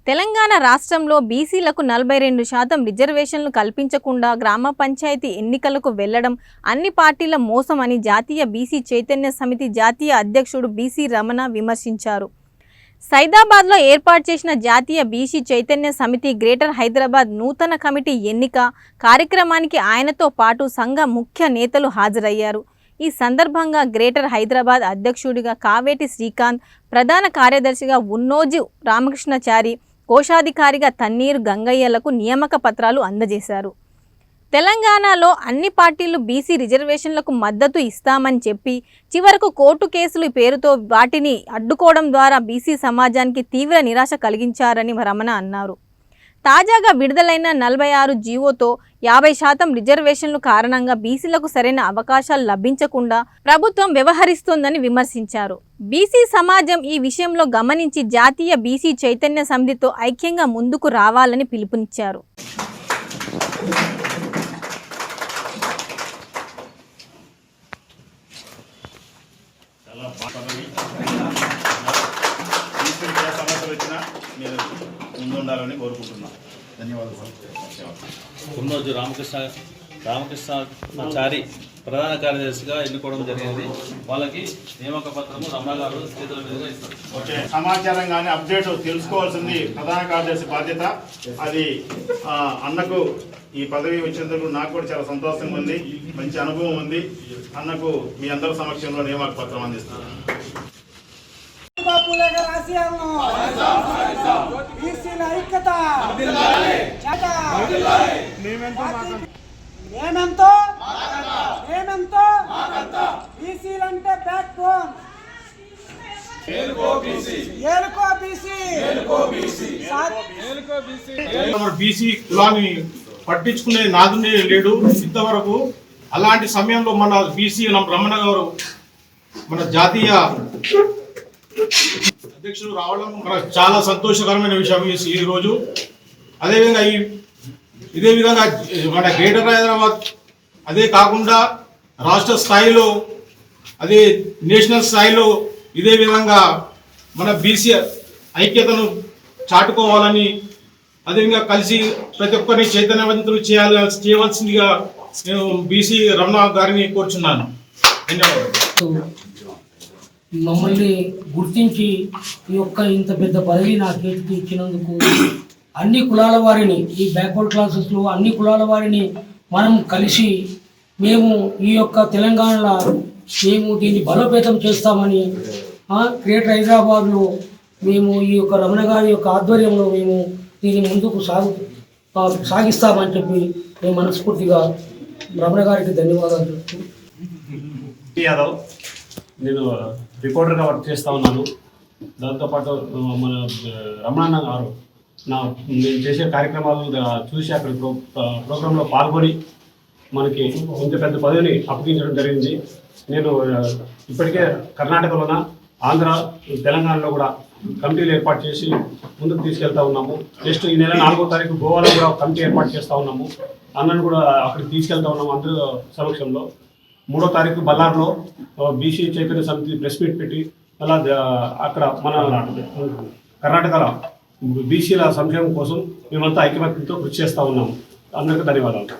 తెలంగాణ రాష్ట్రంలో బీసీలకు 42% రిజర్వేషన్లు కల్పించకుండా గ్రామ పంచాయతీ ఎన్నికలకు వెళ్లడం అన్ని పార్టీల మోసం అని జాతీయ బీసీ చైతన్య సమితి జాతీయ అధ్యక్షుడు బీసీ రమణ విమర్శించారు. సైదాబాద్లో ఏర్పాటు చేసిన జాతీయ బీసీ చైతన్య సమితి గ్రేటర్ హైదరాబాద్ నూతన కమిటీ ఎన్నిక కార్యక్రమానికి ఆయనతో పాటు సంఘ ముఖ్య నేతలు హాజరయ్యారు. ఈ సందర్భంగా గ్రేటర్ హైదరాబాద్ అధ్యక్షుడిగా కావేటి శ్రీకాంత్, ప్రధాన కార్యదర్శిగా ఉన్నోజు రామకృష్ణచారి, కోశాధికారిగా తన్నీరు గంగయ్యలకు నియామక పత్రాలు అందజేశారు. తెలంగాణలో అన్ని పార్టీలు బీసీ రిజర్వేషన్లకు మద్దతు ఇస్తామని చెప్పి చివరకు కోర్టు కేసుల పేరుతో వాటిని అడ్డుకోవడం ద్వారా బీసీ సమాజానికి తీవ్ర నిరాశ కలిగించారని రమణ అన్నారు. తాజాగా విడుదలైన 46 జీవోతో 50% రిజర్వేషన్లు కారణంగా బీసీలకు సరైన అవకాశాలు లభించకుండా ప్రభుత్వం వ్యవహరిస్తోందని విమర్శించారు. బీసీ సమాజం ఈ విషయంలో గమనించి జాతీయ బీసీ చైతన్య సమితితో ఐక్యంగా ముందుకు రావాలని పిలుపునిచ్చారు. ముందుండాలని కోరుకుంటున్నాను. ధన్యవాదాలు. ఉన్నోజు రామకృష్ణచారి ప్రధాన కార్యదర్శిగా ఎన్నుకోవడం జరిగింది. వాళ్ళకి నియామక పత్రము రమణ గారు చేతుల మీదుగా ఇస్తారు. ఓకే, సమాచారం కానీ అప్డేట్ తెలుసుకోవాల్సింది ప్రధాన కార్యదర్శి బాధ్యత. అది అన్నకు ఈ పదవి వచ్చినందుకు నాకు కూడా చాలా సంతోషంగా ఉంది, మంచి అనుభవం ఉంది. అన్నకు మీ అందరి సమక్షంలో నియామక పత్రం అందిస్తాను. బీసీలంటే బ్యాక్ బోన్. బీసీ కులాన్ని పట్టించుకునే నాదునే లేడు ఇంతవరకు. అలాంటి సమయంలో మన బీసీ రమణ గారు మన జాతీయ అధ్యక్షుడు రావడం మనకు చాలా సంతోషకరమైన విషయం ఈ రోజు. అదేవిధంగా ఇదే విధంగా మన గ్రేటర్ హైదరాబాద్ అదే కాకుండా రాష్ట్ర స్థాయిలో అదే నేషనల్ స్థాయిలో ఇదే విధంగా మన బీసీ ఐక్యతను చాటుకోవాలని, అదేవిధంగా కలిసి ప్రతి ఒక్కరిని చైతన్యవంతులు చేయవలసిందిగా నేను బీసీ రమణ గారిని కోరుచున్నాను. ధన్యవాదాలు. మమ్మల్ని గుర్తించి ఈ యొక్క ఇంత పెద్ద పదవి నా చేతికి ఇచ్చినందుకు అన్ని కులాల వారిని, ఈ బ్యాక్వర్డ్ క్లాసెస్లో అన్ని కులాల వారిని మనం కలిసి మేము ఈ యొక్క తెలంగాణలో మేము దీన్ని బలోపేతం చేస్తామని గ్రేటర్ హైదరాబాద్లో మేము ఈ యొక్క రమణ గారి యొక్క ఆధ్వర్యంలో మేము దీన్ని ముందుకు సాగిస్తామని చెప్పి మేము మనస్ఫూర్తిగా రమణ గారికి ధన్యవాదాలు చెప్తూ. యాదవ్, నేను రిపోర్టర్గా వర్క్ చేస్తూ ఉన్నాను. దాంతోపాటు మన రమణ గారు నేను చేసే కార్యక్రమాలు చూసి అక్కడ ప్రోగ్రాంలో పాల్గొని మనకి ఇంత పెద్ద పదవిని అప్పగించడం జరిగింది. నేను ఇప్పటికే కర్ణాటకలోన, ఆంధ్ర, తెలంగాణలో కూడా కమిటీలు ఏర్పాటు చేసి ముందుకు తీసుకెళ్తా ఉన్నాము. నెక్స్ట్ ఈ నెల 4వ తారీఖు గోవాలో కూడా కమిటీ ఏర్పాటు చేస్తూ ఉన్నాము. అన్నను కూడా అక్కడికి తీసుకెళ్తా ఉన్నాము అందరూ సమక్షంలో. 3వ తారీఖు బళ్ళార్లో బీసీ చైతన్య సమితి ప్రెస్ మీట్ పెట్టి అలా అక్కడ మన కర్ణాటకలో బీసీల సంక్షేమం కోసం మేమంతా ఐక్యమత్యంతో కృషి చేస్తూ ఉన్నాము. అందరికీ ధన్యవాదాలు.